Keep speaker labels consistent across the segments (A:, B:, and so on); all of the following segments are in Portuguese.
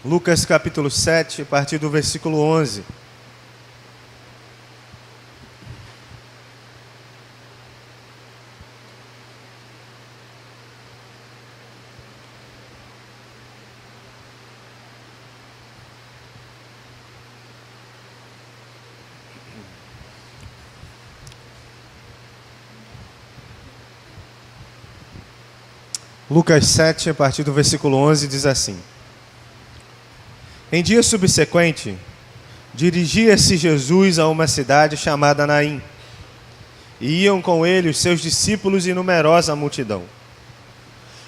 A: Lucas capítulo 7, a partir do versículo 11. Lucas 7, a partir do versículo 11, diz assim: Em dia subsequente, dirigia-se Jesus a uma cidade chamada Naim, e iam com ele os seus discípulos e numerosa multidão.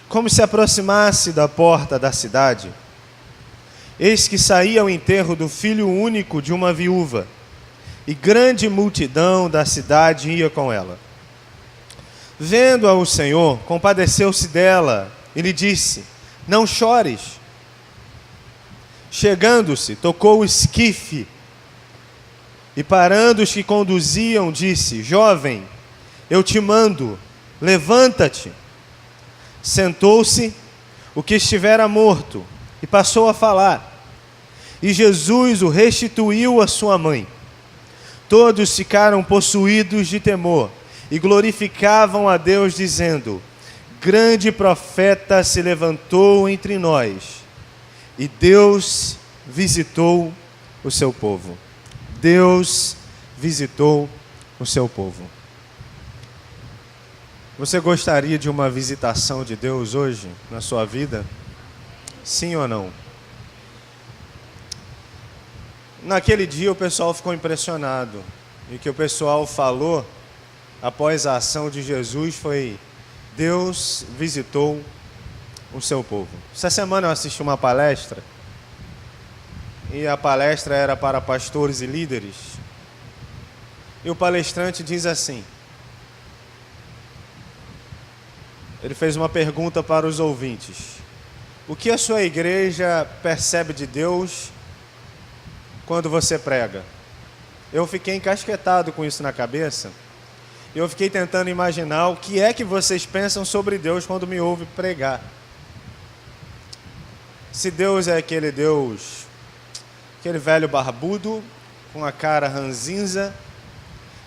A: Como se aproximasse da porta da cidade, eis que saía ao enterro do filho único de uma viúva, e grande multidão da cidade ia com ela. Vendo-a o Senhor, compadeceu-se dela e lhe disse: Não chores. Chegando-se, tocou o esquife e, parando os que conduziam, disse: Jovem, eu te mando, levanta-te. Sentou-se o que estivera morto e passou a falar. E Jesus o restituiu à sua mãe. Todos ficaram possuídos de temor e glorificavam a Deus, dizendo: Grande profeta se levantou entre nós, e Deus visitou o seu povo. Deus visitou o seu povo. Você gostaria de uma visitação de Deus hoje na sua vida? Sim ou não? Naquele dia o pessoal ficou impressionado, e o que o pessoal falou após a ação de Jesus foi: Deus visitou o seu povo. Essa semana eu assisti uma palestra, e a palestra era para pastores e líderes, e o palestrante diz assim, ele fez uma pergunta para os ouvintes: o que a sua igreja percebe de Deus quando você prega? Eu fiquei encasquetado com isso na cabeça. Eu fiquei tentando imaginar o que é que vocês pensam sobre Deus quando me ouvem pregar. Se Deus é aquele Deus, aquele velho barbudo, com a cara ranzinza,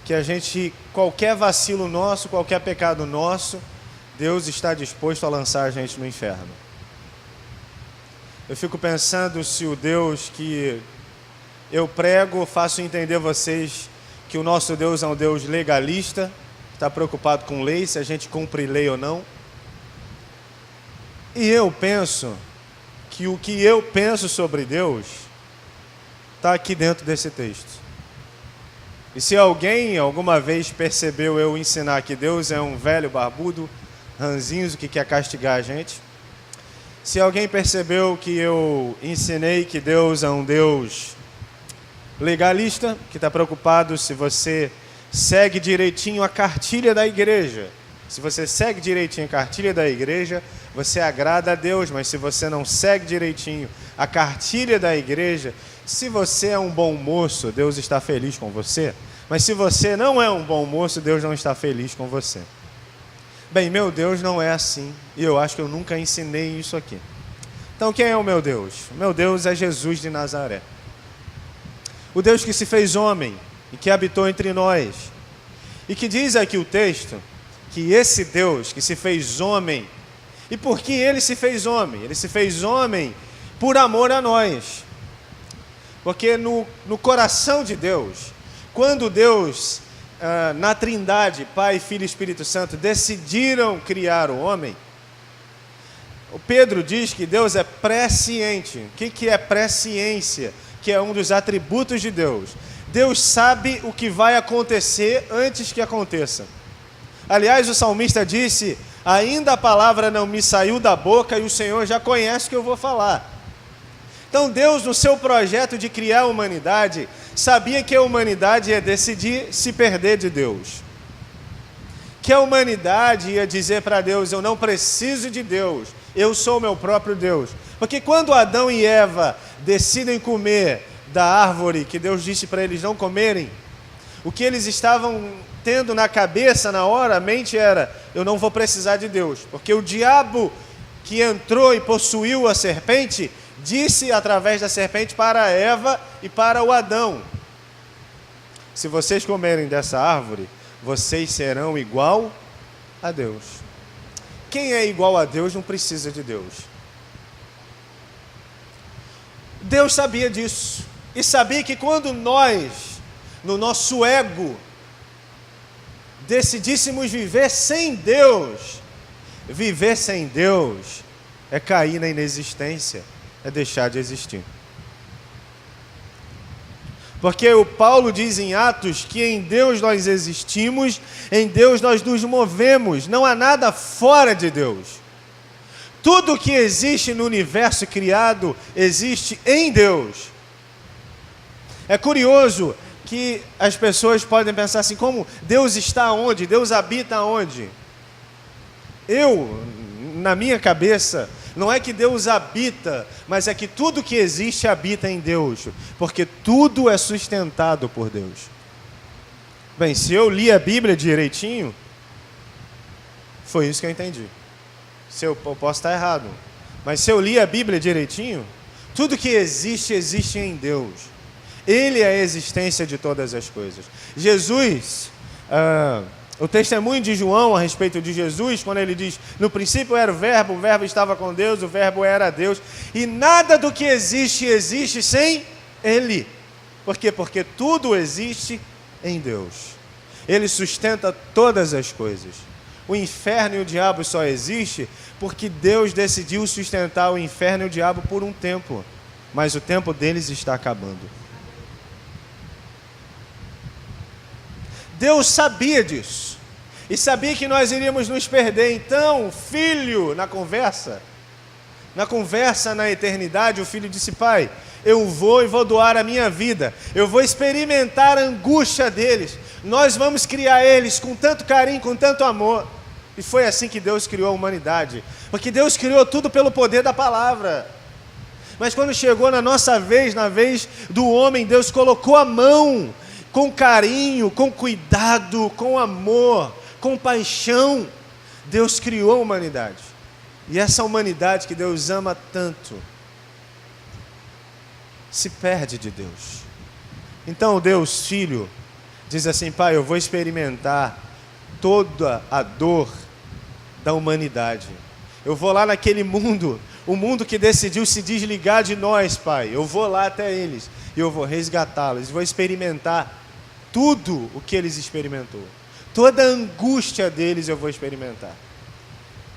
A: que a gente, qualquer vacilo nosso, qualquer pecado nosso, Deus está disposto a lançar a gente no inferno. Eu fico pensando se o Deus que eu prego, faço entender vocês que o nosso Deus é um Deus legalista, está preocupado com lei, se a gente cumpre lei ou não. E eu penso que o que eu penso sobre Deus está aqui dentro desse texto. E se alguém alguma vez percebeu eu ensinar que Deus é um velho barbudo, ranzinho, que quer castigar a gente, se alguém percebeu que eu ensinei que Deus é um Deus legalista, que está preocupado se você segue direitinho a cartilha da igreja. Se você segue direitinho a cartilha da igreja, você agrada a Deus, mas se você não segue direitinho a cartilha da igreja, se você é um bom moço, Deus está feliz com você, mas se você não é um bom moço, Deus não está feliz com você. Bem, meu Deus não é assim, e eu acho que eu nunca ensinei isso aqui. Então quem é o meu Deus? O meu Deus é Jesus de Nazaré. O Deus que se fez homem e que habitou entre nós. E que diz aqui o texto que esse Deus que se fez homem, e por que ele se fez homem? Ele se fez homem por amor a nós. Porque no coração de Deus, quando Deus, na Trindade, Pai, Filho e Espírito Santo, decidiram criar o homem, o Pedro diz que Deus é presciente. O que é presciência? Que é um dos atributos de Deus. Deus sabe o que vai acontecer antes que aconteça. Aliás, o salmista disse: ainda a palavra não me saiu da boca e o Senhor já conhece o que eu vou falar. Então Deus, no seu projeto de criar a humanidade, sabia que a humanidade ia decidir se perder de Deus. Que a humanidade ia dizer para Deus: eu não preciso de Deus, eu sou o meu próprio Deus. Porque quando Adão e Eva decidem comer da árvore que Deus disse para eles não comerem, o que eles estavam tendo na cabeça, na hora, a mente era: eu não vou precisar de Deus, porque o diabo que entrou e possuiu a serpente disse através da serpente para a Eva e para o Adão: se vocês comerem dessa árvore, vocês serão igual a Deus. Quem é igual a Deus não precisa de Deus. Deus sabia disso. E sabia que quando nós, no nosso ego, decidíssemos viver sem Deus, viver sem Deus é cair na inexistência, é deixar de existir. Porque o Paulo diz em Atos que em Deus nós existimos, em Deus nós nos movemos, não há nada fora de Deus. Tudo que existe no universo criado existe em Deus. É curioso que as pessoas podem pensar assim, como Deus está onde? Deus habita onde? Na minha cabeça, não é que Deus habita, mas é que tudo que existe habita em Deus, porque tudo é sustentado por Deus. Bem, se eu li a Bíblia direitinho, foi isso que eu entendi. Eu posso estar errado, mas se eu li a Bíblia direitinho, tudo que existe, existe em Deus. Ele é a existência de todas as coisas. Jesus, o testemunho de João a respeito de Jesus, quando ele diz, no princípio era o verbo estava com Deus, o verbo era Deus, e nada do que existe, existe sem Ele. Por quê? Porque tudo existe em Deus. Ele sustenta todas as coisas. O inferno e o diabo só existem porque Deus decidiu sustentar o inferno e o diabo por um tempo, mas o tempo deles está acabando. Deus sabia disso, e sabia que nós iríamos nos perder. Então, o filho, na conversa na eternidade, o filho disse: Pai, eu vou doar a minha vida, eu vou experimentar a angústia deles, nós vamos criar eles com tanto carinho, com tanto amor. E foi assim que Deus criou a humanidade, porque Deus criou tudo pelo poder da palavra. Mas quando chegou na nossa vez, na vez do homem, Deus colocou a mão, com carinho, com cuidado, com amor, com paixão, Deus criou a humanidade. E essa humanidade que Deus ama tanto, se perde de Deus. Então Deus, Filho, diz assim: Pai, eu vou experimentar toda a dor da humanidade. Eu vou lá naquele mundo, o mundo que decidiu se desligar de nós, Pai. Eu vou lá até eles e eu vou resgatá-los, vou experimentar tudo o que eles experimentou. Toda a angústia deles eu vou experimentar.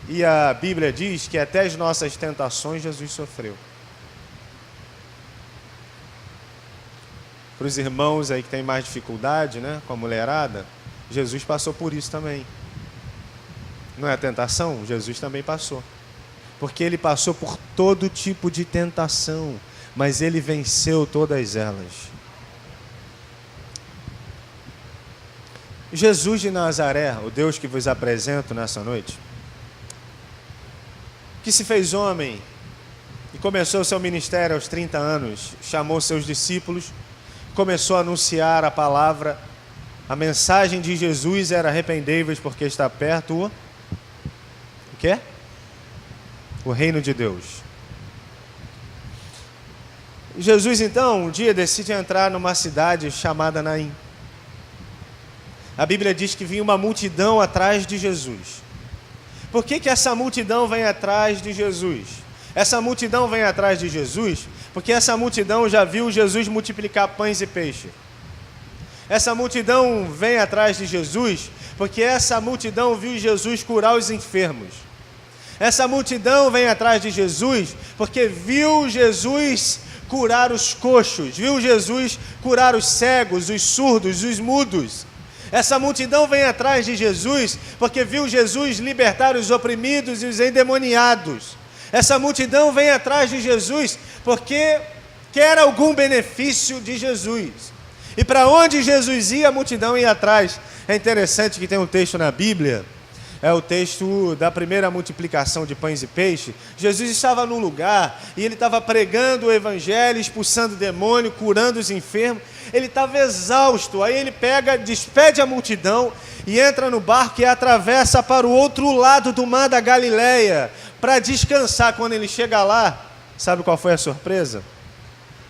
A: E a Bíblia diz que até as nossas tentações Jesus sofreu. Para os irmãos aí que têm mais dificuldade, né, com a mulherada, Jesus passou por isso também. Não é a tentação? Jesus também passou. Porque ele passou por todo tipo de tentação, mas ele venceu todas elas. Jesus de Nazaré, o Deus que vos apresento nessa noite, que se fez homem e começou seu ministério aos 30 anos, chamou seus discípulos, começou a anunciar a palavra, a mensagem de Jesus era: arrependei-vos porque está perto o quê? O reino de Deus. Jesus então um dia decide entrar numa cidade chamada Naim. A Bíblia diz que vinha uma multidão atrás de Jesus. Por que essa multidão vem atrás de Jesus? Essa multidão vem atrás de Jesus porque essa multidão já viu Jesus multiplicar pães e peixe. Essa multidão vem atrás de Jesus porque essa multidão viu Jesus curar os enfermos. Essa multidão vem atrás de Jesus porque viu Jesus curar os coxos, viu Jesus curar os cegos, os surdos, os mudos. Essa multidão vem atrás de Jesus porque viu Jesus libertar os oprimidos e os endemoniados. Essa multidão vem atrás de Jesus porque quer algum benefício de Jesus. E para onde Jesus ia, a multidão ia atrás. É interessante que tem um texto na Bíblia, é o texto da primeira multiplicação de pães e peixes. Jesus estava num lugar e ele estava pregando o evangelho, expulsando demônio, curando os enfermos. Ele estava exausto, aí ele despede a multidão e entra no barco e atravessa para o outro lado do mar da Galileia para descansar. Quando ele chega lá, Sabe qual foi a surpresa?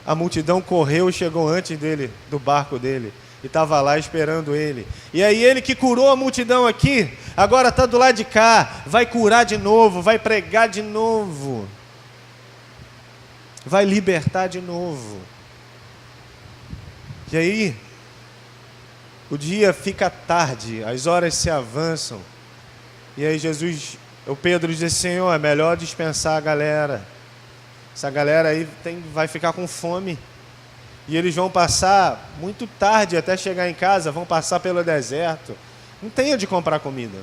A: A multidão correu e chegou antes dele, do barco dele, e estava lá esperando ele. E aí ele que curou a multidão aqui, agora está do lado de cá, vai curar de novo, vai pregar de novo, vai libertar de novo. E aí, o dia fica tarde, as horas se avançam, e aí o Pedro diz: Senhor, é melhor dispensar a galera. Essa galera aí vai ficar com fome. E eles vão passar muito tarde até chegar em casa, vão passar pelo deserto. Não tem onde comprar comida.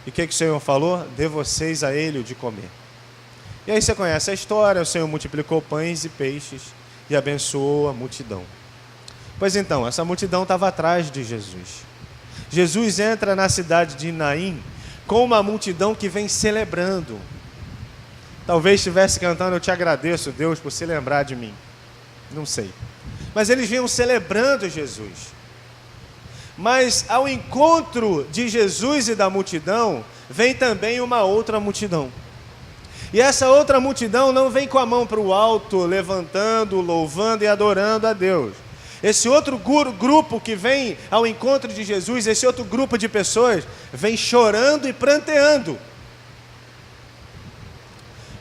A: E o que o Senhor falou? Dê vocês a ele o de comer. E aí você conhece a história, o Senhor multiplicou pães e peixes e abençoou a multidão. Pois então, essa multidão estava atrás de Jesus. Jesus entra na cidade de Naim com uma multidão que vem celebrando. Talvez estivesse cantando: eu te agradeço, Deus, por se lembrar de mim. Não sei. Mas eles vinham celebrando Jesus. Mas ao encontro de Jesus e da multidão, vem também uma outra multidão. E essa outra multidão não vem com a mão para o alto, levantando, louvando e adorando a Deus. Esse outro grupo que vem ao encontro de Jesus, esse outro grupo de pessoas, vem chorando e pranteando.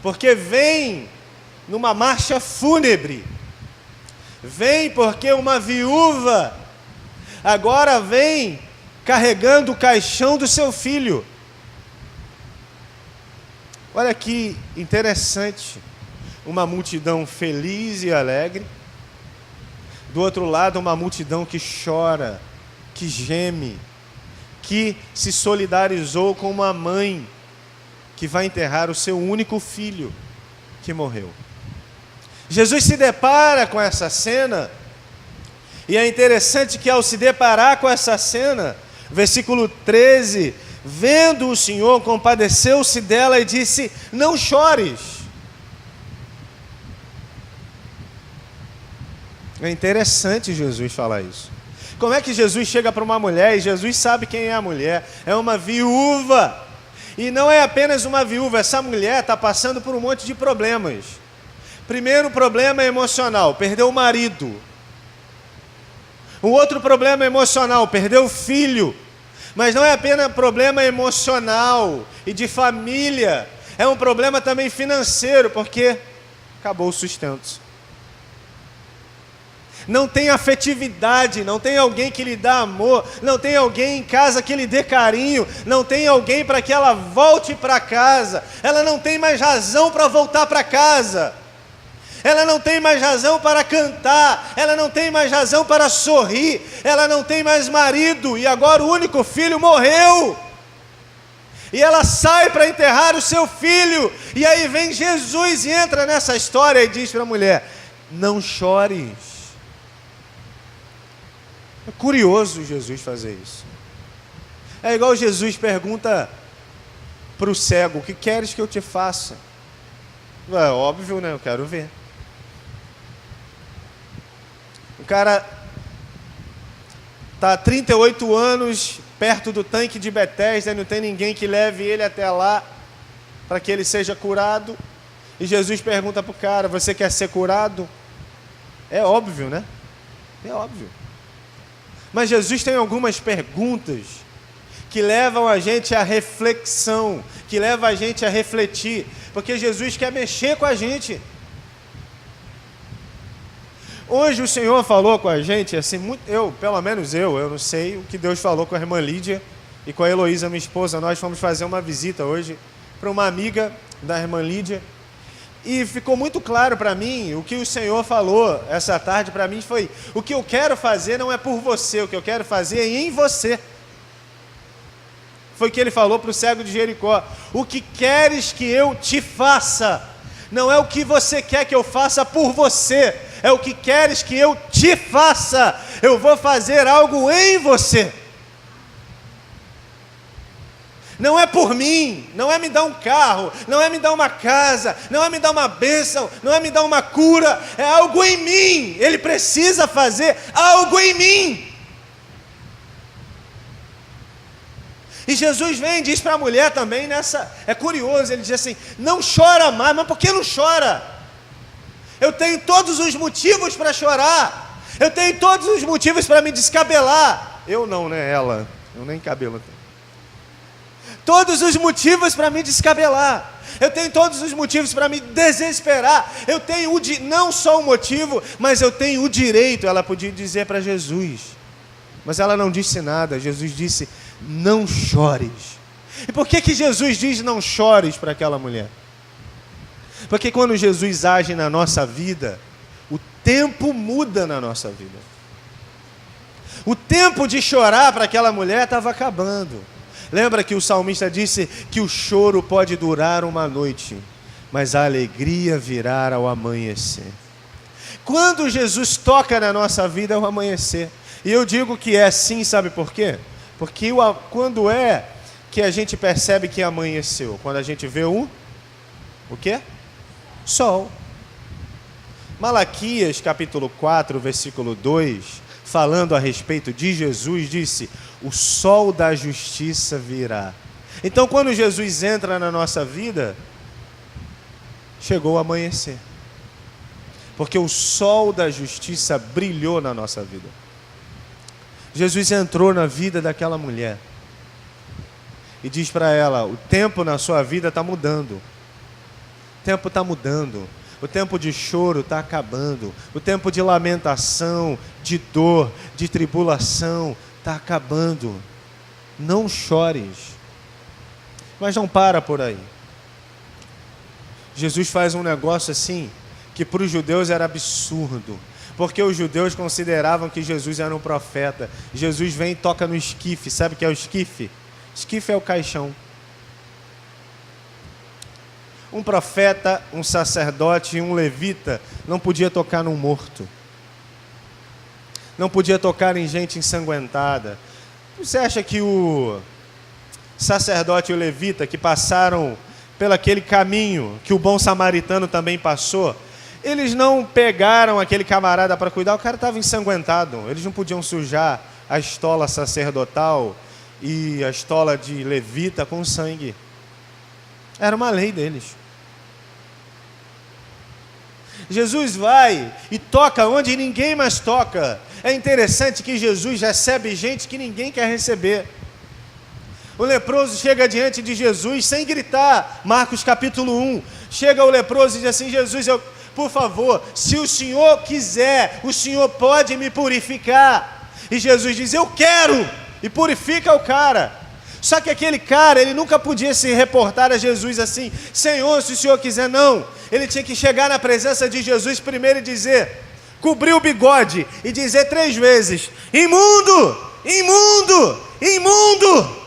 A: Porque vem numa marcha fúnebre. Vem porque uma viúva agora vem carregando o caixão do seu filho. Olha que interessante. Uma multidão feliz e alegre. Do outro lado, uma multidão que chora, que geme, que se solidarizou com uma mãe que vai enterrar o seu único filho que morreu. Jesus se depara com essa cena, e é interessante que ao se deparar com essa cena, versículo 13, vendo o Senhor, compadeceu-se dela e disse: não chores. É interessante Jesus falar isso. Como é que Jesus chega para uma mulher, e Jesus sabe quem é a mulher? É uma viúva. E não é apenas uma viúva, essa mulher está passando por um monte de problemas. Primeiro problema emocional, perdeu o marido. O outro problema emocional, perdeu o filho. Mas não é apenas problema emocional e de família, é um problema também financeiro, porque acabou o sustento. Não tem afetividade, não tem alguém que lhe dá amor, não tem alguém em casa que lhe dê carinho, não tem alguém para que ela volte para casa, ela não tem mais razão para voltar para casa, ela não tem mais razão para cantar, ela não tem mais razão para sorrir, ela não tem mais marido, e agora o único filho morreu, e ela sai para enterrar o seu filho, e aí vem Jesus e entra nessa história e diz para a mulher: não chores. É curioso Jesus fazer isso. É igual Jesus pergunta para o cego: o que queres que eu te faça? É óbvio, né? Eu quero ver. O cara está há 38 anos perto do tanque de Betesda e não tem ninguém que leve ele até lá para que ele seja curado. E Jesus pergunta para o cara: você quer ser curado? É óbvio, né? É óbvio. Mas Jesus tem algumas perguntas que levam a gente à reflexão, que levam a gente a refletir, porque Jesus quer mexer com a gente. Hoje o Senhor falou com a gente, assim, pelo menos eu não sei o que Deus falou com a irmã Lídia e com a Heloísa, minha esposa. Nós fomos fazer uma visita hoje para uma amiga da irmã Lídia, e ficou muito claro para mim, o que o Senhor falou essa tarde para mim foi: o que eu quero fazer não é por você, o que eu quero fazer é em você. Foi o que ele falou para o cego de Jericó: o que queres que eu te faça? Não é o que você quer que eu faça por você, é o que queres que eu te faça. Eu vou fazer algo em você. Não é por mim, não é me dar um carro, não é me dar uma casa, não é me dar uma bênção, não é me dar uma cura, é algo em mim. Ele precisa fazer algo em mim. E Jesus vem e diz para a mulher também nessa, é curioso, ele diz assim: não chora mais. Mas por que não chora? Eu tenho todos os motivos para chorar. Eu tenho todos os motivos para me descabelar. Eu não, né? Ela. Eu nem cabelo tenho. Todos os motivos para me descabelar. Eu tenho todos os motivos para me desesperar. Eu tenho não só o motivo, mas eu tenho o direito. Ela podia dizer para Jesus, mas ela não disse nada. Jesus disse: não chores. E por que Jesus diz não chores para aquela mulher? Porque quando Jesus age na nossa vida, o tempo muda na nossa vida. O tempo de chorar para aquela mulher estava acabando. Lembra que o salmista disse que o choro pode durar uma noite, mas a alegria virá ao amanhecer. Quando Jesus toca na nossa vida é o amanhecer. E eu digo que é assim, sabe por quê? Porque quando é que a gente percebe que amanheceu? Quando a gente vê o quê? Sol. Malaquias capítulo 4, versículo 2, falando a respeito de Jesus, disse: o sol da justiça virá. Então, quando Jesus entra na nossa vida, chegou o amanhecer. Porque o sol da justiça brilhou na nossa vida. Jesus entrou na vida daquela mulher e diz para ela: o tempo na sua vida está mudando. O tempo está mudando. O tempo de choro está acabando. O tempo de lamentação, de dor, de tribulação está acabando. Não chores. Mas não para por aí. Jesus faz um negócio assim, que para os judeus era absurdo. Porque os judeus consideravam que Jesus era um profeta. Jesus vem e toca no esquife. Sabe o que é o esquife? Esquife é o caixão. Um profeta, um sacerdote e um levita não podia tocar num morto. Não podia tocar em gente ensanguentada. Você acha que o sacerdote e o levita que passaram pelaquele caminho que o bom samaritano também passou, eles não pegaram aquele camarada para cuidar? O cara estava ensanguentado. Eles não podiam sujar a estola sacerdotal e a estola de levita com sangue. Era uma lei deles. Jesus vai e toca onde ninguém mais toca. É interessante que Jesus recebe gente que ninguém quer receber. O leproso chega diante de Jesus sem gritar. Marcos capítulo 1. Chega o leproso e diz assim: Jesus, por favor, se o Senhor quiser, o Senhor pode me purificar. E Jesus diz: eu quero. E purifica o cara. Só que aquele cara, ele nunca podia se reportar a Jesus assim: Senhor, se o Senhor quiser. Não. Ele tinha que chegar na presença de Jesus primeiro e dizer, cobrir o bigode e dizer 3 vezes: imundo, imundo, imundo.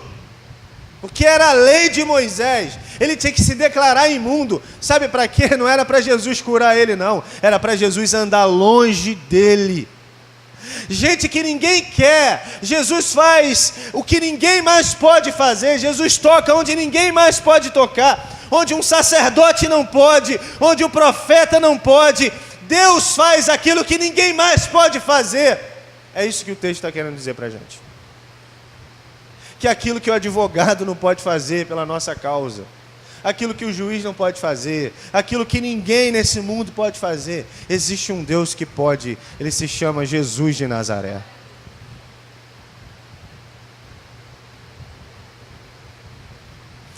A: Porque era a lei de Moisés. Ele tinha que se declarar imundo. Sabe para quê? Não era para Jesus curar ele, não. Era para Jesus andar longe dele. Gente que ninguém quer, Jesus faz o que ninguém mais pode fazer. Jesus toca onde ninguém mais pode tocar, onde um sacerdote não pode, onde o profeta não pode. Deus faz aquilo que ninguém mais pode fazer. É isso que o texto está querendo dizer para a gente. Que aquilo que o advogado não pode fazer pela nossa causa, aquilo que o juiz não pode fazer, aquilo que ninguém nesse mundo pode fazer, existe um Deus que pode. Ele se chama Jesus de Nazaré.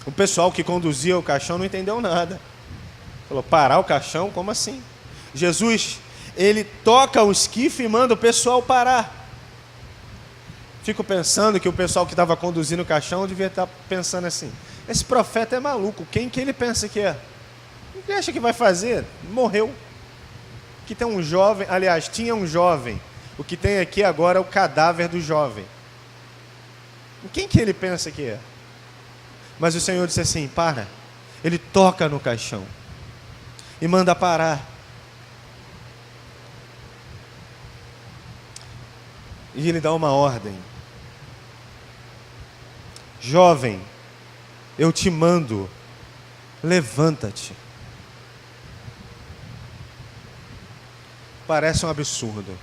A: O pessoal que conduzia o caixão não entendeu nada. Falou: parar o caixão? Como assim? Jesus, ele toca o esquife e manda o pessoal parar. Fico pensando que o pessoal que estava conduzindo o caixão devia estar pensando assim: esse profeta é maluco, quem que ele pensa que é? O que acha que vai fazer? Morreu. Que tem um jovem, aliás, tinha um jovem. O que tem aqui agora é o cadáver do jovem. Quem que ele pensa que é? Mas o Senhor disse assim: para. Ele toca no caixão e manda parar. E ele dá uma ordem: jovem, eu te mando, levanta-te. Parece um absurdo.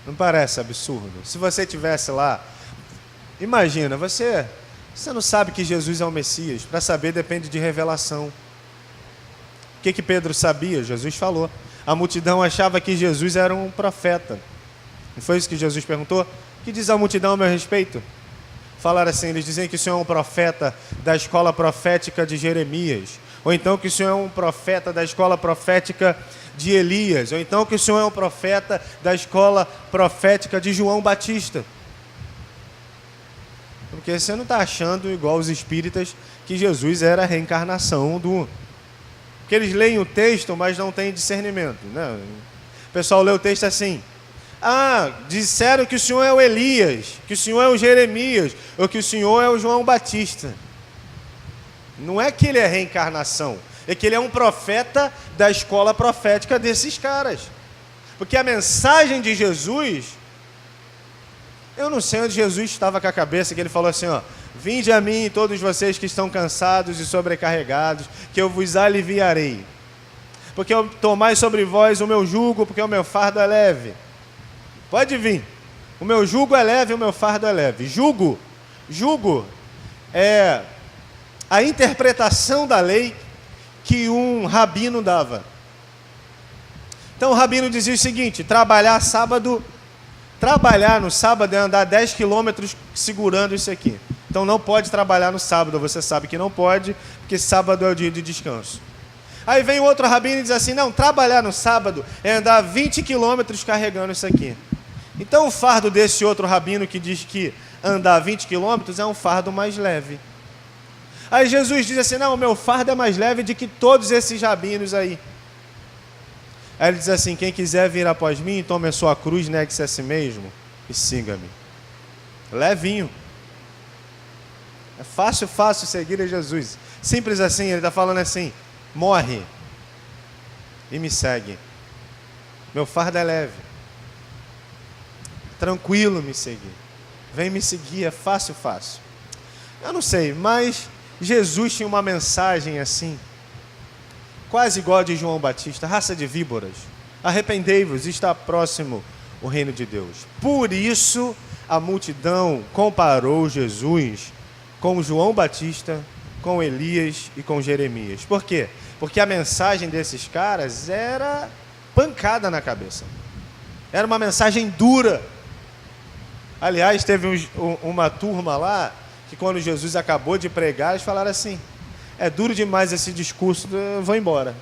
A: Não parece absurdo? Se você estivesse lá, imagina, você não sabe que Jesus é o Messias. Para saber depende de revelação. O que Pedro sabia? Jesus falou. A multidão achava que Jesus era um profeta. Não foi isso que Jesus perguntou? O que diz a multidão a meu respeito? Falaram assim, eles dizem que o Senhor é um profeta da escola profética de Jeremias. Ou então que o Senhor é um profeta da escola profética de Elias. Ou então que o Senhor é um profeta da escola profética de João Batista. Porque você não está achando, igual os espíritas, que Jesus era a reencarnação do... Porque eles leem o texto, mas não têm discernimento, né? O pessoal lê o texto assim: disseram que o Senhor é o Elias, que o Senhor é o Jeremias, ou que o Senhor é o João Batista. Não é que ele é reencarnação, é que ele é um profeta da escola profética desses caras. Porque a mensagem de Jesus, eu não sei onde Jesus estava com a cabeça, que ele falou assim, vinde a mim todos vocês que estão cansados e sobrecarregados, que eu vos aliviarei. Porque eu tomai sobre vós o meu jugo, porque o meu fardo é leve. Pode vir. O meu jugo é leve, o meu fardo é leve. Jugo é a interpretação da lei que um rabino dava. Então o rabino dizia o seguinte: trabalhar no sábado é andar 10 quilômetros segurando isso aqui. Então não pode trabalhar no sábado, você sabe que não pode, porque sábado é o dia de descanso. Aí vem outro rabino e diz assim, não, trabalhar no sábado é andar 20 quilômetros carregando isso aqui. Então o fardo desse outro rabino que diz que andar 20 quilômetros é um fardo mais leve. Aí Jesus diz assim, não, o meu fardo é mais leve do que todos esses rabinos aí. Aí ele diz assim, quem quiser vir após mim, tome a sua cruz, negue-se a si mesmo e siga-me. Levinho. É fácil seguir a Jesus. Simples assim, ele está falando assim, morre e me segue. Meu fardo é leve. Tranquilo me seguir. Vem me seguir, é fácil. Eu não sei, mas Jesus tinha uma mensagem assim, quase igual a de João Batista: raça de víboras, arrependei-vos, está próximo o reino de Deus. Por isso a multidão comparou Jesus com João Batista, com Elias e com Jeremias. Por quê? Porque a mensagem desses caras era pancada na cabeça. Era uma mensagem dura. Aliás, teve uma turma lá que quando Jesus acabou de pregar, eles falaram assim, é duro demais esse discurso, eu vou embora.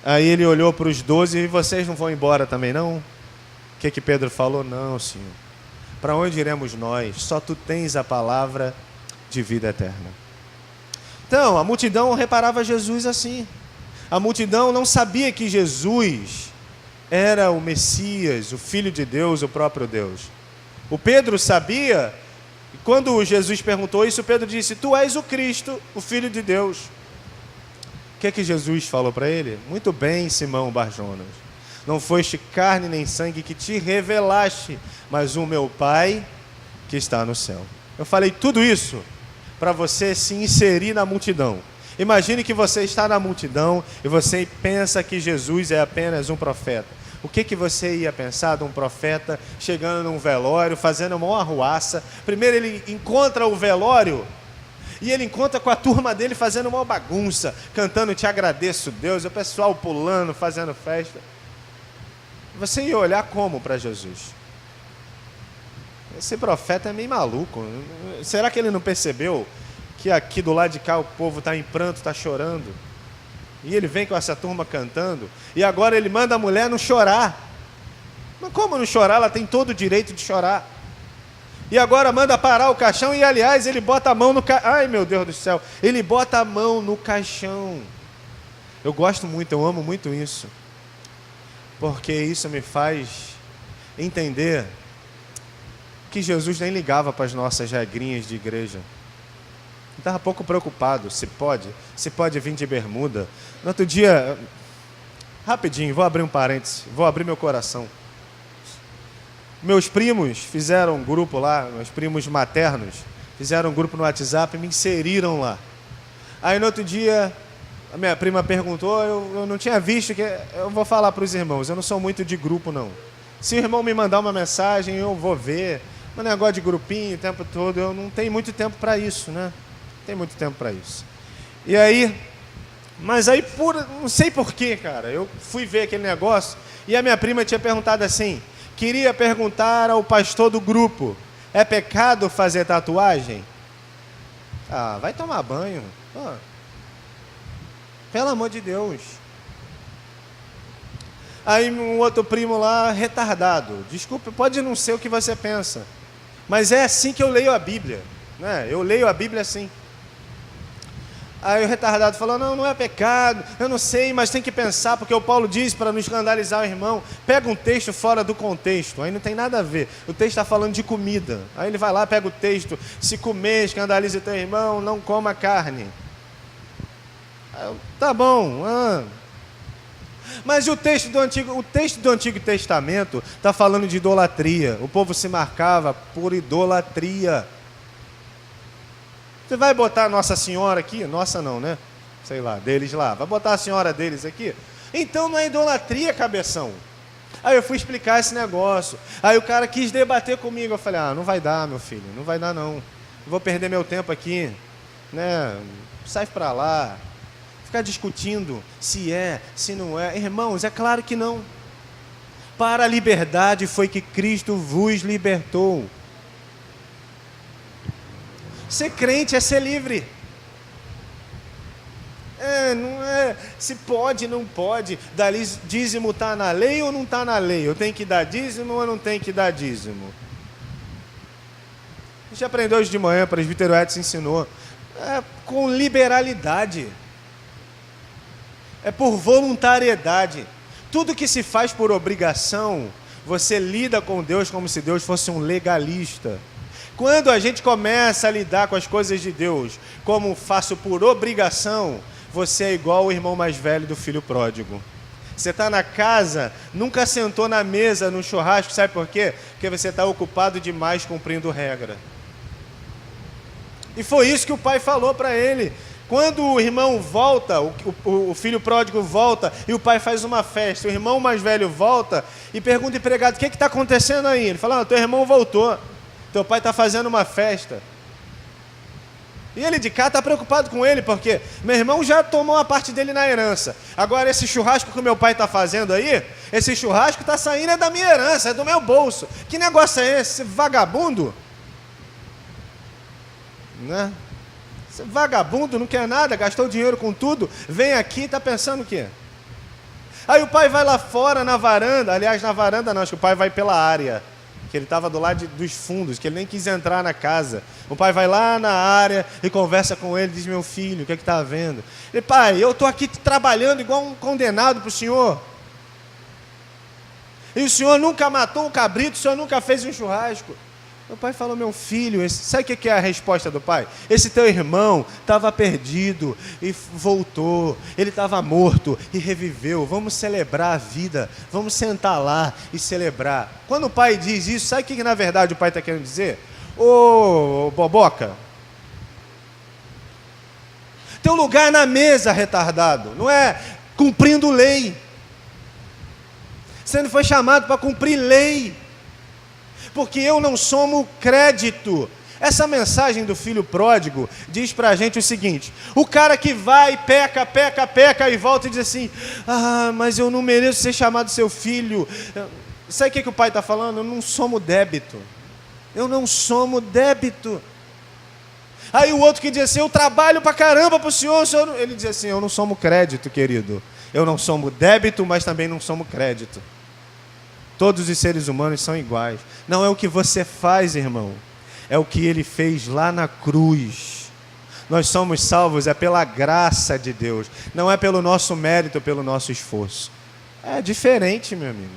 A: Aí ele olhou para os 12, e vocês não vão embora também não? O que Pedro falou? Não, Senhor. Para onde iremos nós? Só tu tens a palavra de vida eterna. Então, a multidão reparava Jesus assim. A multidão não sabia que Jesus era o Messias, o Filho de Deus, o próprio Deus. O Pedro sabia, e quando Jesus perguntou isso, Pedro disse, tu és o Cristo, o Filho de Deus. O que Jesus falou para ele? Muito bem, Simão Barjonas. Não foste carne nem sangue que te revelaste, mas o meu Pai que está no céu. Eu falei tudo isso para você se inserir na multidão. Imagine que você está na multidão e você pensa que Jesus é apenas um profeta. O que você ia pensar de um profeta chegando num velório, fazendo uma arruaça? Primeiro ele encontra o velório e ele encontra com a turma dele fazendo uma bagunça, cantando Te Agradeço, Deus, o pessoal pulando, fazendo festa. Você ia olhar como para Jesus? Esse profeta é meio maluco. Será que ele não percebeu que aqui do lado de cá o povo está em pranto, está chorando? E ele vem com essa turma cantando, e agora ele manda a mulher não chorar. Mas como não chorar? Ela tem todo o direito de chorar. E agora manda parar o caixão, e aliás, ele bota a mão no caixão. Ai, meu Deus do céu, ele bota a mão no caixão. Eu gosto muito, eu amo muito isso. Porque isso me faz entender que Jesus nem ligava para as nossas regrinhas de igreja. Estava pouco preocupado, se pode vir de bermuda. No outro dia, rapidinho, vou abrir um parênteses, vou abrir meu coração. Meus primos fizeram um grupo lá, meus primos maternos, fizeram um grupo no WhatsApp e me inseriram lá. Aí no outro dia, a minha prima perguntou, eu não tinha visto, que eu vou falar para os irmãos, eu não sou muito de grupo não. Se o irmão me mandar uma mensagem, eu vou ver. Um negócio de grupinho o tempo todo, eu não tenho muito tempo para isso, né? Tem muito tempo para isso. E aí, mas aí, não sei porquê, cara, eu fui ver aquele negócio e a minha prima tinha perguntado assim, queria perguntar ao pastor do grupo, é pecado fazer tatuagem? Ah, vai tomar banho. Pô, pelo amor de Deus. Aí um outro primo lá, retardado. Desculpe, pode não ser o que você pensa, mas é assim que eu leio a Bíblia, né? Eu leio a Bíblia assim. Aí o retardado falou, não é pecado, eu não sei, mas tem que pensar, porque o Paulo diz para não escandalizar o irmão, pega um texto fora do contexto, aí não tem nada a ver, o texto está falando de comida, aí ele vai lá, pega o texto, se comer, escandaliza teu irmão, não coma carne. Aí eu, tá bom, mas o texto do Antigo Testamento está falando de idolatria, o povo se marcava por idolatria. Você vai botar a Nossa Senhora aqui? Nossa não, né? Sei lá, deles lá. Vai botar a senhora deles aqui? Então não é idolatria, cabeção. Aí eu fui explicar esse negócio. Aí o cara quis debater comigo. Eu falei, não vai dar, meu filho. Não vai dar, não. Eu vou perder meu tempo aqui. Né? Sai pra lá. Ficar discutindo se é, se não é. Irmãos, é claro que não. Para a liberdade foi que Cristo vos libertou. Ser crente é ser livre. Não é se pode, não pode. Dar dízimo está na lei ou não está na lei? Eu tenho que dar dízimo ou não tenho que dar dízimo? A gente aprendeu hoje de manhã, o presbítero Edson ensinou. Com liberalidade. É por voluntariedade. Tudo que se faz por obrigação, você lida com Deus como se Deus fosse um legalista. Quando a gente começa a lidar com as coisas de Deus como faço por obrigação, você é igual o irmão mais velho do filho pródigo. Você está na casa, nunca sentou na mesa, no churrasco, sabe por quê? Porque você está ocupado demais cumprindo regra. E foi isso que o pai falou para ele. Quando o irmão volta, o filho pródigo volta e o pai faz uma festa, o irmão mais velho volta e pergunta ao empregado, o que está acontecendo aí? Ele fala, teu irmão voltou. Teu pai está fazendo uma festa. E ele de cá está preocupado com ele, porque meu irmão já tomou a parte dele na herança. Agora esse churrasco que o meu pai está fazendo aí, esse churrasco está saindo da minha herança, é do meu bolso. Que negócio é esse? Vagabundo? Né? Esse vagabundo não quer nada, gastou dinheiro com tudo, vem aqui e está pensando o quê? Aí o pai vai lá fora na varanda, aliás, na varanda não, acho que o pai vai pela área, que ele estava do lado dos fundos, que ele nem quis entrar na casa. O pai vai lá na área e conversa com ele, diz, meu filho, o que é que está havendo? Ele, pai, eu estou aqui trabalhando igual um condenado para o senhor. E o senhor nunca matou um cabrito, o senhor nunca fez um churrasco. Meu pai falou, meu filho, sabe o que é a resposta do pai? Esse teu irmão estava perdido e voltou, ele estava morto e reviveu, vamos celebrar a vida, vamos sentar lá e celebrar. Quando o pai diz isso, sabe o que na verdade o pai está querendo dizer? Ô, boboca, teu lugar é na mesa, retardado, não é cumprindo lei. Você não foi chamado para cumprir lei. Porque eu não somo crédito. Essa mensagem do filho pródigo diz pra gente o seguinte, o cara que vai, peca e volta e diz assim, mas eu não mereço ser chamado seu filho. Sabe o que o pai está falando? Eu não somo débito. Eu não somo débito. Aí o outro que diz assim, eu trabalho pra caramba pro senhor, ele diz assim, eu não somo crédito, querido. Eu não somo débito, mas também não somo crédito. Todos os seres humanos são iguais. Não é o que você faz, irmão. É o que ele fez lá na cruz. Nós somos salvos, é pela graça de Deus. Não é pelo nosso mérito, pelo nosso esforço. É diferente, meu amigo.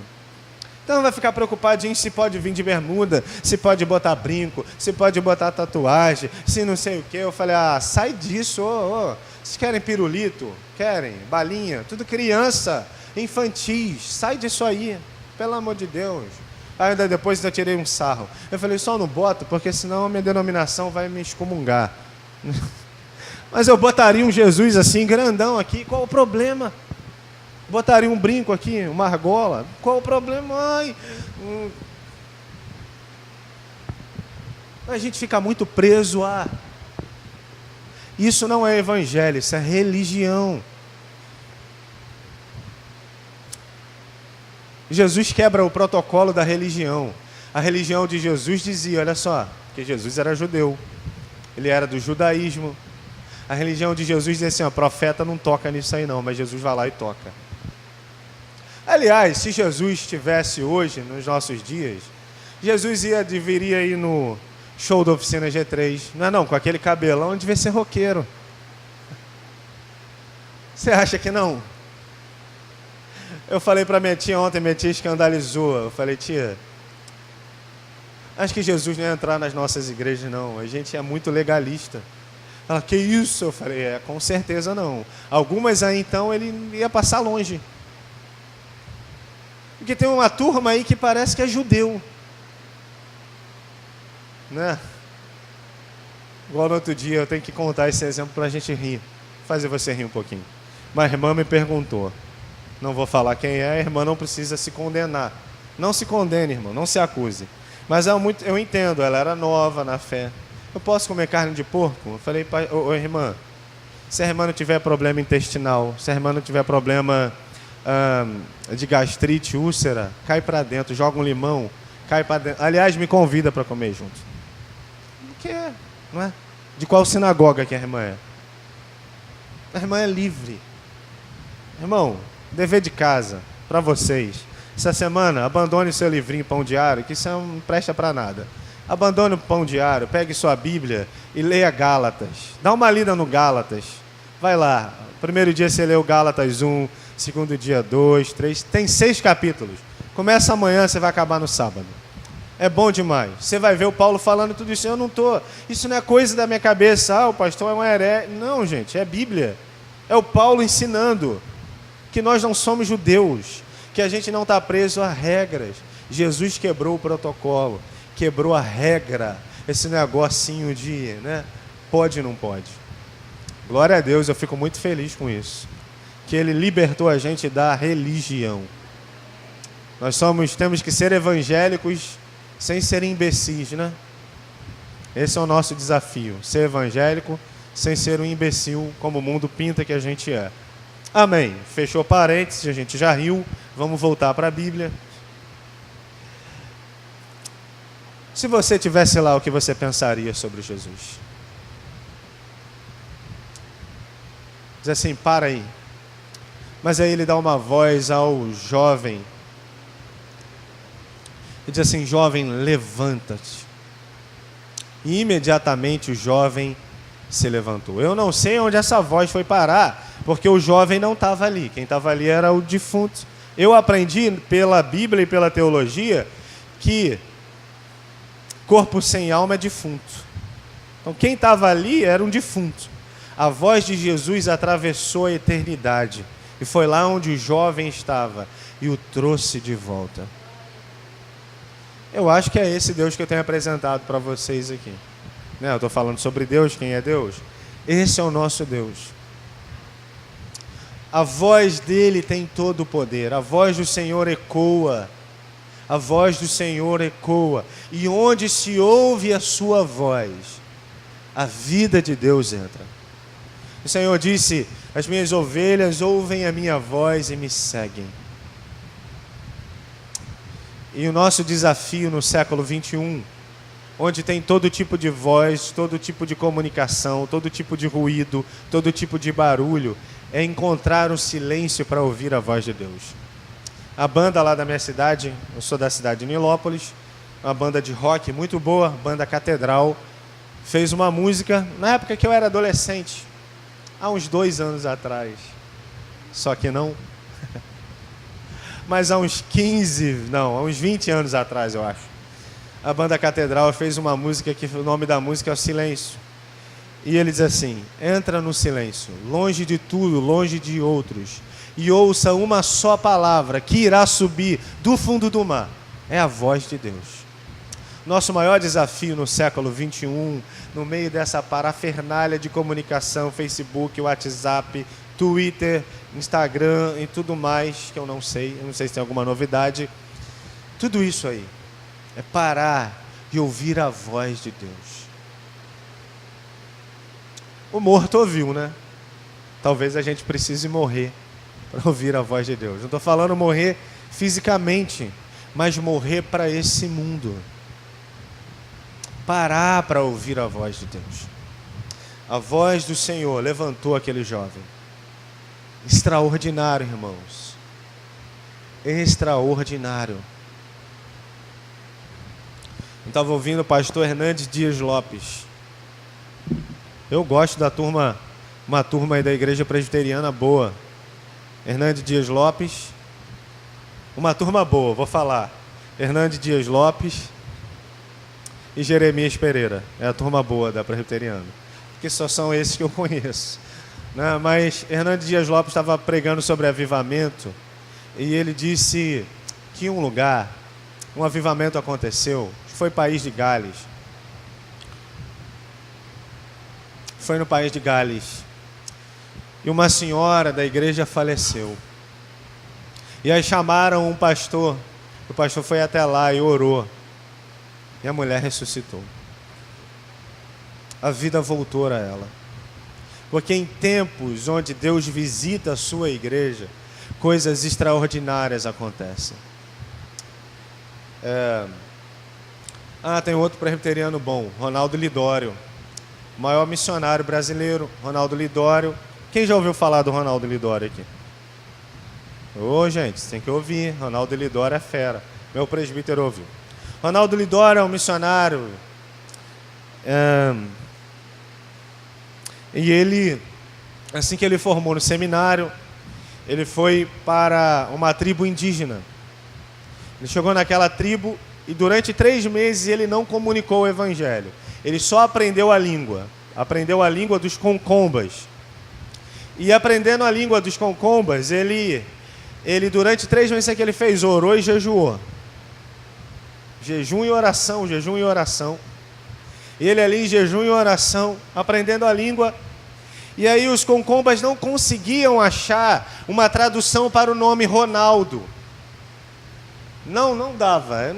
A: Então não vai ficar preocupadinho se pode vir de bermuda, se pode botar brinco, se pode botar tatuagem, se não sei o quê. Eu falei, sai disso. Vocês querem pirulito? Querem? Balinha? Tudo criança, infantis. Sai disso aí. Pelo amor de Deus. Aí depois eu tirei um sarro. Eu falei, só não boto, porque senão a minha denominação vai me excomungar. Mas eu botaria um Jesus assim, grandão aqui, qual o problema? Botaria um brinco aqui, uma argola, qual o problema? A gente fica muito preso a... Isso não é evangelho, isso é religião. Jesus quebra o protocolo da religião. A religião de Jesus dizia, olha só, que Jesus era judeu, ele era do judaísmo. A religião de Jesus dizia assim, ó, profeta não toca nisso aí não, mas Jesus vai lá e toca. Aliás, se Jesus estivesse hoje, nos nossos dias, Jesus deveria ir no show da Oficina G3. Não, com aquele cabelão, devia ser roqueiro. Você acha que não? Eu falei para minha tia ontem, minha tia escandalizou. Eu falei, tia, acho que Jesus não ia entrar nas nossas igrejas, não. A gente é muito legalista. Ela, que isso? Eu falei, com certeza não. Algumas aí, então, ele ia passar longe. Porque tem uma turma aí que parece que é judeu. Né? Igual no outro dia, eu tenho que contar esse exemplo para a gente rir. Fazer você rir um pouquinho. Uma irmã me perguntou. Não vou falar quem é, a irmã não precisa se condenar. Não se condene, irmão, não se acuse. Mas eu entendo, ela era nova na fé. Eu posso comer carne de porco? Eu falei, ô irmã, se a irmã não tiver problema intestinal, se a irmã não tiver problema de gastrite, úlcera, cai para dentro, joga um limão, cai para dentro. Aliás, me convida para comer junto. O que é? Não é? De qual sinagoga que a irmã é? A irmã é livre. Irmão, dever de casa, para vocês. Essa semana, abandone seu livrinho Pão Diário, que isso não presta para nada. Abandone o Pão Diário, pegue sua Bíblia e leia Gálatas. Dá uma lida no Gálatas. Vai lá. Primeiro dia você leu Gálatas 1, segundo dia 2, 3. Tem 6 capítulos. Começa amanhã, você vai acabar no sábado. É bom demais. Você vai ver o Paulo falando tudo isso. Eu não estou. Isso não é coisa da minha cabeça. O pastor é um herege. Não, gente, é Bíblia. É o Paulo ensinando que nós não somos judeus, que a gente não está preso a regras. Jesus quebrou o protocolo, quebrou a regra, esse negocinho de, né, pode e não pode. Glória a Deus, eu fico muito feliz com isso, que Ele libertou a gente da religião. Nós temos que ser evangélicos sem ser imbecis, né? Esse é o nosso desafio, ser evangélico sem ser um imbecil, como o mundo pinta que a gente é. Amém. Fechou parênteses, a gente já riu. Vamos voltar para a Bíblia. Se você tivesse lá, o que você pensaria sobre Jesus? Diz assim, para aí. Mas aí ele dá uma voz ao jovem. Ele diz assim, jovem, levanta-te. E imediatamente o jovem se levantou. Eu não sei onde essa voz foi parar, porque o jovem não estava ali. Quem estava ali era o defunto. Eu aprendi pela Bíblia e pela teologia que corpo sem alma é defunto. Então quem estava ali era um defunto. A voz de Jesus atravessou a eternidade e foi lá onde o jovem estava e o trouxe de volta. Eu acho que é esse Deus que eu tenho apresentado para vocês aqui. Eu estou falando sobre Deus, quem é Deus? Esse é o nosso Deus. A voz dele tem todo o poder. A voz do Senhor ecoa. A voz do Senhor ecoa. E onde se ouve a sua voz, a vida de Deus entra. O Senhor disse, as minhas ovelhas ouvem a minha voz e me seguem. E o nosso desafio no século 21, onde tem todo tipo de voz, todo tipo de comunicação, todo tipo de ruído, todo tipo de barulho, é encontrar um silêncio para ouvir a voz de Deus. A banda lá da minha cidade, eu sou da cidade de Nilópolis, uma banda de rock muito boa, banda Catedral, fez uma música na época que eu era adolescente, há uns 2 anos atrás, só que não, mas há uns 20 anos atrás, eu acho. A banda Catedral fez uma música que o nome da música é o Silêncio. E ele diz assim, entra no silêncio, longe de tudo, longe de outros, e ouça uma só palavra que irá subir do fundo do mar. É a voz de Deus. Nosso maior desafio no século 21, no meio dessa parafernália de comunicação, Facebook, WhatsApp, Twitter, Instagram e tudo mais, que eu não sei se tem alguma novidade, tudo isso aí, é parar e ouvir a voz de Deus. O morto ouviu, né? Talvez a gente precise morrer para ouvir a voz de Deus. Não estou falando morrer fisicamente, mas morrer para esse mundo. Parar para ouvir a voz de Deus. A voz do Senhor levantou aquele jovem. Extraordinário, irmãos. Extraordinário. Eu estava ouvindo o pastor Hernandes Dias Lopes. Eu gosto da turma, uma turma aí da igreja presbiteriana boa. Hernandes Dias Lopes. Uma turma boa, vou falar. Hernandes Dias Lopes e Jeremias Pereira. É a turma boa da presbiteriana. Porque só são esses que eu conheço. Né? Mas Hernandes Dias Lopes estava pregando sobre avivamento e ele disse que em um lugar, um avivamento aconteceu, foi país de Gales. Foi no país de Gales. E uma senhora da igreja faleceu. E aí chamaram um pastor. O pastor foi até lá e orou. E a mulher ressuscitou. A vida voltou a ela. Porque em tempos onde Deus visita a sua igreja, coisas extraordinárias acontecem. Tem outro presbiteriano bom, Ronaldo Lidório. O maior missionário brasileiro, Ronaldo Lidório. Quem já ouviu falar do Ronaldo Lidório aqui? Gente, você tem que ouvir. Ronaldo Lidório é fera. Meu presbítero ouviu. Ronaldo Lidório é um missionário. E ele, assim que ele formou no seminário, ele foi para uma tribo indígena. Ele chegou naquela tribo e durante 3 meses ele não comunicou o evangelho. Ele só aprendeu a língua. Aprendeu a língua dos concombas. E aprendendo a língua dos concombas, ele durante 3 meses que ele fez, orou e jejuou. Jejum e oração, jejum e oração. Ele ali em jejum e oração, aprendendo a língua. E aí os concombas não conseguiam achar uma tradução para o nome Ronaldo. Não dava,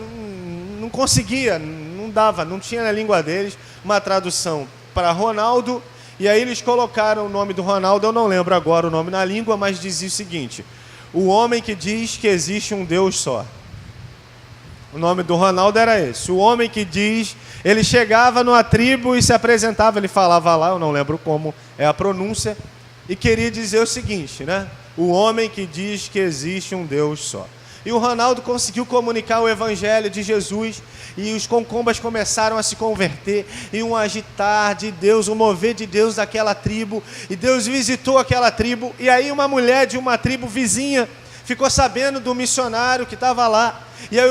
A: não conseguia, não dava, não tinha na língua deles uma tradução para Ronaldo. E aí eles colocaram o nome do Ronaldo, eu não lembro agora o nome na língua, mas dizia o seguinte: o homem que diz que existe um Deus só. O nome do Ronaldo era esse. O homem que diz, ele chegava numa tribo e se apresentava, ele falava lá, eu não lembro como é a pronúncia, e queria dizer o seguinte, né? O homem que diz que existe um Deus só. E o Ronaldo conseguiu comunicar o evangelho de Jesus, e os concombas começaram a se converter, e um agitar de Deus, um mover de Deus daquela tribo, e Deus visitou aquela tribo, e aí uma mulher de uma tribo vizinha ficou sabendo do missionário que estava lá, e aí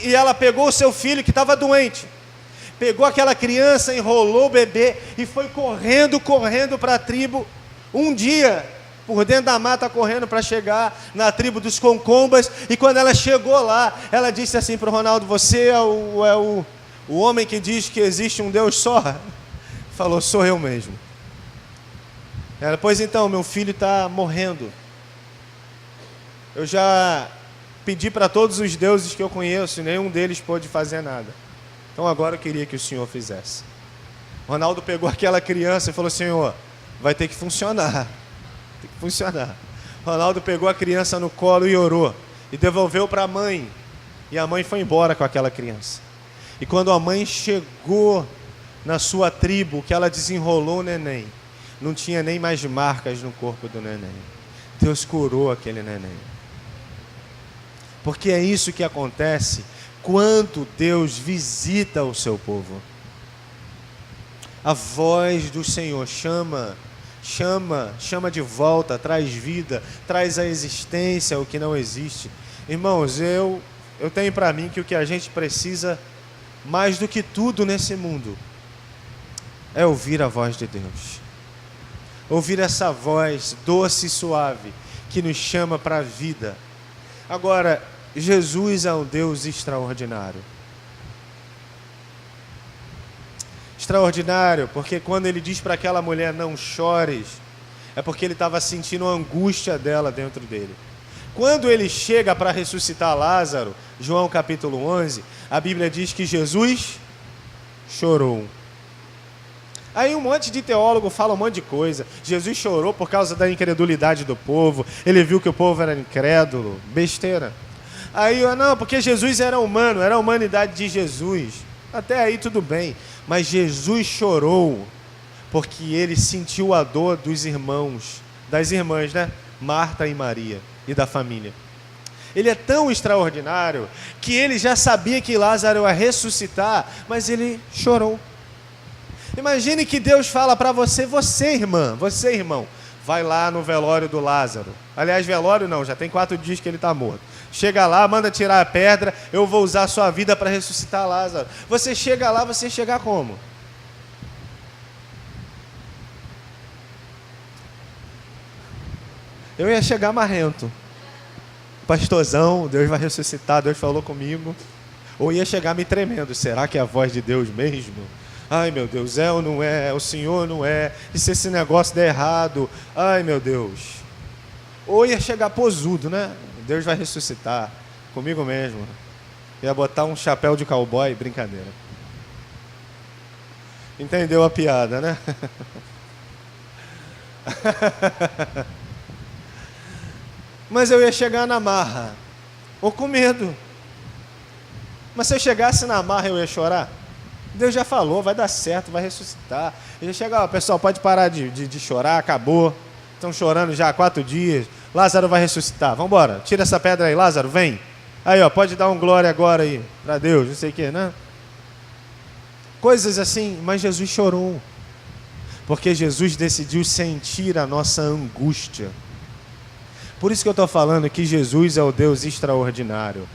A: e ela pegou o seu filho que estava doente, pegou aquela criança, enrolou o bebê, e foi correndo para a tribo, um dia, por dentro da mata, correndo para chegar na tribo dos concombas. E quando ela chegou lá, ela disse assim para o Ronaldo: você é o homem que diz que existe um Deus só? Falou: sou eu mesmo. Ela: pois então, meu filho está morrendo. Eu já pedi para todos os deuses que eu conheço e nenhum deles pôde fazer nada. Então agora eu queria que o Senhor fizesse. Ronaldo pegou aquela criança e falou: Senhor, vai ter que funcionar. Tem que funcionar. Ronaldo pegou a criança no colo e orou. E devolveu para a mãe. E a mãe foi embora com aquela criança. E quando a mãe chegou na sua tribo, que ela desenrolou o neném, não tinha nem mais marcas no corpo do neném. Deus curou aquele neném. Porque é isso que acontece quando Deus visita o seu povo. A voz do Senhor chama de volta, traz vida, traz à existência o que não existe. Irmãos, eu tenho para mim que o que a gente precisa, mais do que tudo nesse mundo, é ouvir a voz de Deus. Ouvir essa voz doce e suave, que nos chama para a vida. Agora, Jesus é um Deus extraordinário. Extraordinário, porque quando ele diz para aquela mulher: não chores, é porque ele estava sentindo a angústia dela dentro dele. Quando ele chega para ressuscitar Lázaro, João capítulo 11, a Bíblia diz que Jesus chorou. Aí um monte de teólogo fala um monte de coisa. Jesus chorou por causa da incredulidade do povo. Ele viu que o povo era incrédulo. Besteira. Aí, não, porque Jesus era humano, era a humanidade de Jesus. Até aí tudo bem. Mas Jesus chorou porque ele sentiu a dor dos irmãos, das irmãs, né? Marta e Maria, e da família. Ele é tão extraordinário que ele já sabia que Lázaro ia ressuscitar, mas ele chorou. Imagine que Deus fala para você, você irmã, você irmão, vai lá no velório do Lázaro. Aliás, velório não, já tem 4 dias que ele está morto. Chega lá, manda tirar a pedra, eu vou usar a sua vida para ressuscitar Lázaro. Você chega lá, você chega como? Eu ia chegar marrento. Pastorzão, Deus vai ressuscitar, Deus falou comigo. Ou ia chegar me tremendo, será que é a voz de Deus mesmo? Ai meu Deus, é ou não é? O Senhor não é? E se esse negócio der errado? Ai meu Deus. Ou ia chegar posudo, né? Deus vai ressuscitar, comigo mesmo. Ia botar um chapéu de cowboy, brincadeira. Entendeu a piada, né? Mas eu ia chegar na marra, ou com medo. Mas se eu chegasse na marra, eu ia chorar? Deus já falou, vai dar certo, vai ressuscitar. Eu ia chegar, ó, pessoal, pode parar de chorar, acabou. Estão chorando já há 4 dias. Lázaro vai ressuscitar, vamos embora. Tira essa pedra aí, Lázaro, vem. Aí, ó, pode dar um glória agora aí, para Deus, não sei o que, né? Coisas assim, mas Jesus chorou. Porque Jesus decidiu sentir a nossa angústia. Por isso que eu estou falando que Jesus é o Deus extraordinário.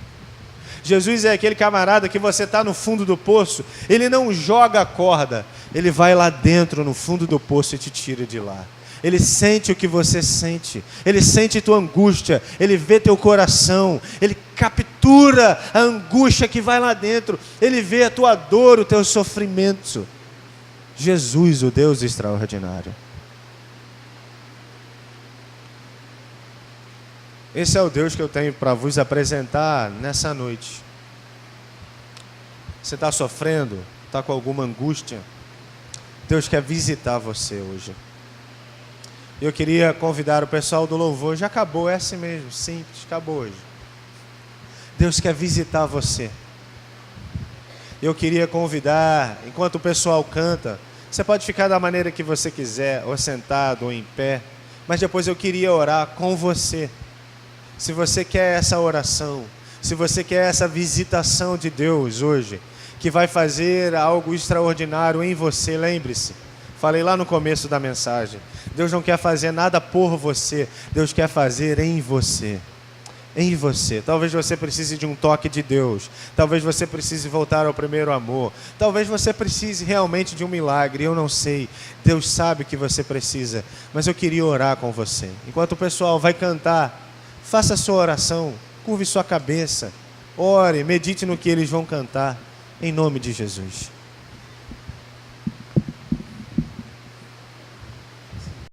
A: Jesus é aquele camarada que você está no fundo do poço, ele não joga a corda, ele vai lá dentro, no fundo do poço e te tira de lá. Ele sente o que você sente, ele sente tua angústia, ele vê teu coração, ele captura a angústia que vai lá dentro, ele vê a tua dor, o teu sofrimento. Jesus, o Deus extraordinário. Esse é o Deus que eu tenho para vos apresentar nessa noite. Você está sofrendo? Está com alguma angústia? Deus quer visitar você hoje. Eu queria convidar o pessoal do louvor. Já acabou, é assim mesmo, simples, acabou hoje. Deus quer visitar você. Eu queria convidar, enquanto o pessoal canta, você pode ficar da maneira que você quiser, ou sentado, ou em pé, mas depois eu queria orar com você. Se você quer essa oração, se você quer essa visitação de Deus hoje, que vai fazer algo extraordinário em você, lembre-se, falei lá no começo da mensagem, Deus não quer fazer nada por você, Deus quer fazer em você. Em você. Talvez você precise de um toque de Deus, talvez você precise voltar ao primeiro amor, talvez você precise realmente de um milagre, eu não sei, Deus sabe o que você precisa, mas eu queria orar com você. Enquanto o pessoal vai cantar, faça a sua oração, curve sua cabeça, ore, medite no que eles vão cantar, em nome de Jesus.